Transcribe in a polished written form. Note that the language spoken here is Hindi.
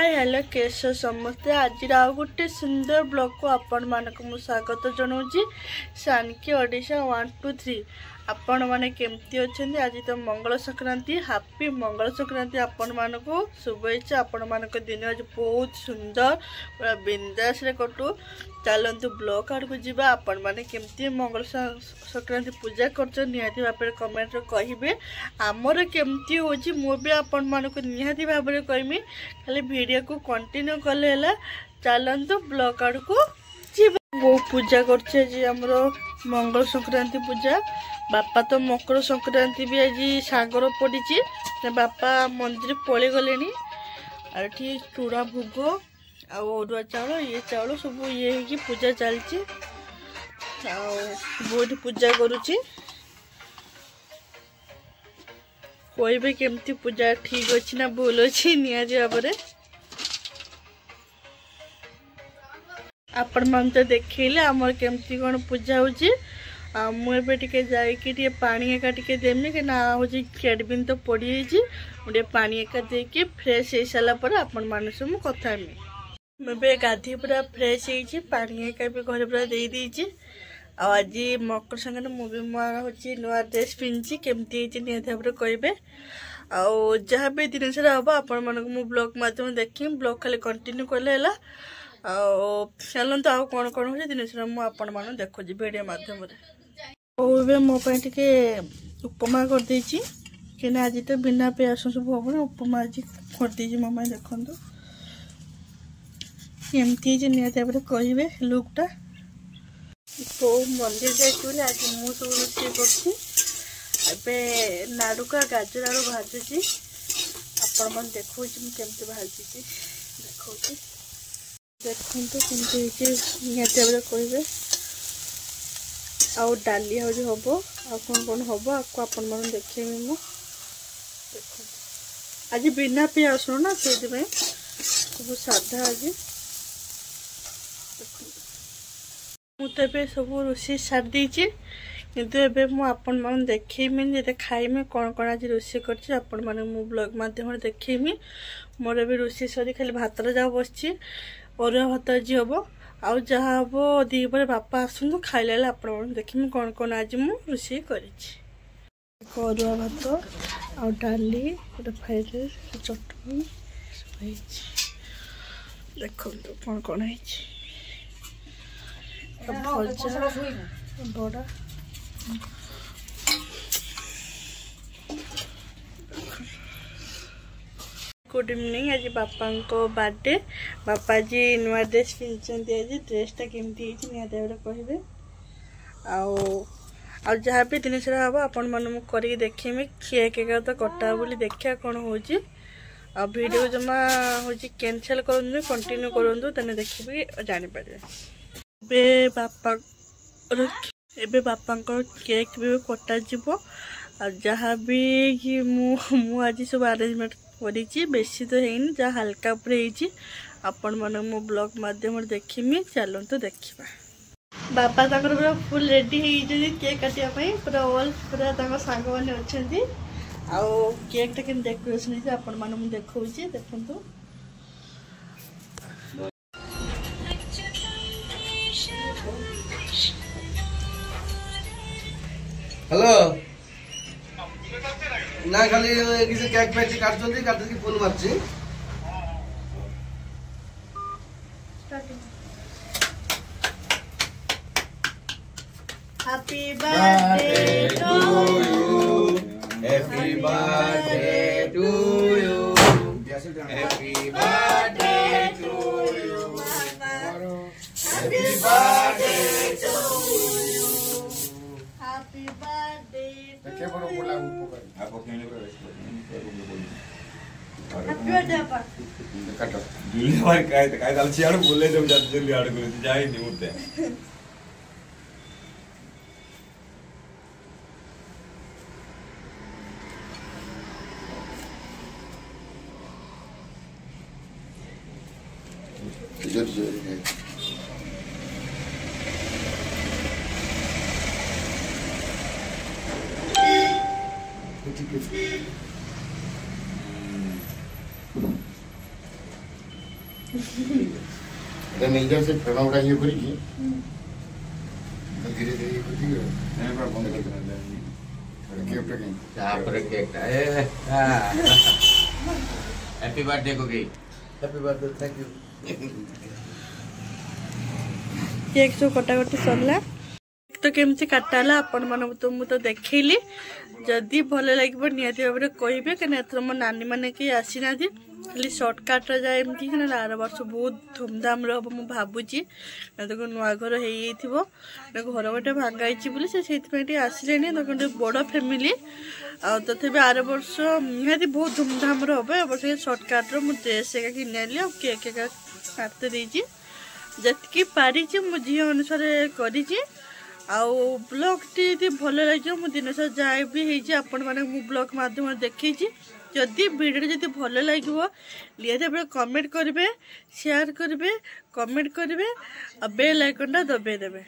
हाय हेलो केश समस्ते आज गोटे सुंदर ब्लॉग को आपण मानक मु स्वागत जनाऊँगी सानकी ओडिशा 1 2 3 आपण माने केमती अच्छे आज तो मंगल संक्रांति हापी मंगल संक्रांति आपण मानक शुभेच्छा आपण मानक दिन आज बहुत सुंदर पूरा बिंदास रे कटू चलतु ब्लॉग आड़ को जीवा आपण माने केमती मंगल संक्रांति पूजा कर निहाती भाव में कमेंट कहिबे आमर केमती होची मु भी आपण मानक निहाती भाव में कहमी खाली वीडियो को कंटिन्यू कले हला चलतु ब्लॉग आड़ को जीवा वो पूजा करछे जी हमरो मंगल संक्रांति पूजा बापा तो मकर संक्रांति भी आज सागर पड़ी बापा मंदिर पलि गले आठी चूड़ा भोग आरुआ चाउल ये चाउल सब ये कि पूजा चलती बहुत पूजा करुच्ची कोई केमती पूजा ठीक अच्छी ना भूल अच्छी निहाती भाव में आपण मान तो देखले आमर केमती कौन पूजा होची मुझे जाइए पानी एका देमी कि हूँ कैडबिन तो पड़ी मुझे पानी एका देकी फ्रेश हो सारापर आपण मान सब कथा मुझे गाधी पूरा फ्रेश हो पानी एका भी घर पूरा दे देची आज मकर संक्रांति मुझे मोर हूँ नुआ ड्रेस पिंधि केमती निहती भाव कहे जहाँ भी दिन सारा हम आपण मन ब्लॉग मध्यम देखी ब्लॉग खाली कंटिन्यू कले चलते आउ कौन कौन हो दिन सारा मुझे देखुची भिडियो मध्यम मो टे उपमा कर कि आज तो बिना प्याज सब हम उपमा आज कर मो देखु एमती निहती भाव कहे लुकटा तो मंदिर जाइए आज मुझे सब रोषे कर नाड़ुका गाजर आलू भाजुची आपण मन देखो केमती भाजुची देखो देखते केमती निहती भाव कहे आउ डाली आज हम कौन कौन हम आपको आपण मन देखेमी मु देखो आज बिना पिया रसुण ना से सब साधा आज मुझे सब रोषे सारी देची किंतु एबे मु आपण मन देखेमी जे खाइमी कौन कौन आज रोषे करछि आपण मन मु ब्लॉग माध्यम देखेमी मोर एबे रोषे सरी खाली भात जा बसछि अरुआ भात आज हम आउ जहाँ हम दीपर बापा आसतु खाइला आप देखी कौन कौन आज मुझे रोषे कर अरुआ भात आउ डाली गोटे फ्राइड राइस चटनी देखो कौन कौन है भजा बड़ा गुड इवनिंग आज बापा को बर्थडे बापा जी नुआ ड्रेस पिंधि आज ड्रेसटा केमती निहती भाव कहे आ जहाँ भी दिन सारा हम आपण मन कर देखेमी केक एक तो कटा बोली देखा कौन हो वीडियो जमा हूँ कैंसल करूँ कंटिन्यू करूँ तेने देखिए जानीपर बापा एबे बापा केक भी कटा जहाँ भी मु आज सब अरेंजमेंट करी बेसी तो है जहाँ हल्का उपर आपण मन मो ब्लॉग माध्यम देखीमी चलते देखा बापा तक पूरा फुल रेडी हो केक काटापी पूरा ऑल पूरा सांग मैंने अच्छा आउ केकटा के डेकोरेशन आपण मन देखा देखु हेलो ना खाली किसी केक पैक काटछंती काटकी फोन मारछि happy birthday to you happy birthday to you happy birthday to you happy birthday to you happy birthday क्या करो बोला आप खेलने को हैप्पी बर्थडे आपा काटो जुली भाई काय दाल चियाड़ बोले जब जुली आड़ को जाए नहीं उठते जोर है এটা নেই যা সে ফেনা উড়া ইয়ে করি ধীরে ধীরে ইয়ে করছি কেকটা কেন তারপরে কেকটা হ্যাপি বার্থডে কোকি happy birthday thank you cake जो कटाकटी सरला तो केमती काटा है आपण मन तो मुझे देखली जदि भल लगे निहाती भाव में कहे कहीं एथर मो नानी मैंने कहीं आसी ना खाली सर्टकट जाए एमती आर वर्ष बहुत धूमधाम हम मुझे भावुची देखो नुआ घर हो घर गोटे भांगाई से आसिले देखो बड़ फैमिली तथापि आर वर्ष निहाती बहुत धूमधाम हम ए वर्ष सर्टकट मुझे ड्रेस एक किनी आ केक एक काटते देती जतकी पारी मो झी अनुसार करी ब्लॉग टी भल लगे मो दिन सारा जाए भी आपण मैंने ब्लॉग माध्यम देखी जदि वीडियो जब भल लगे निहाती भाव कमेंट करेंगे शेयर करेंगे कमेंट करेंगे बेल आइकन दबाई देवे।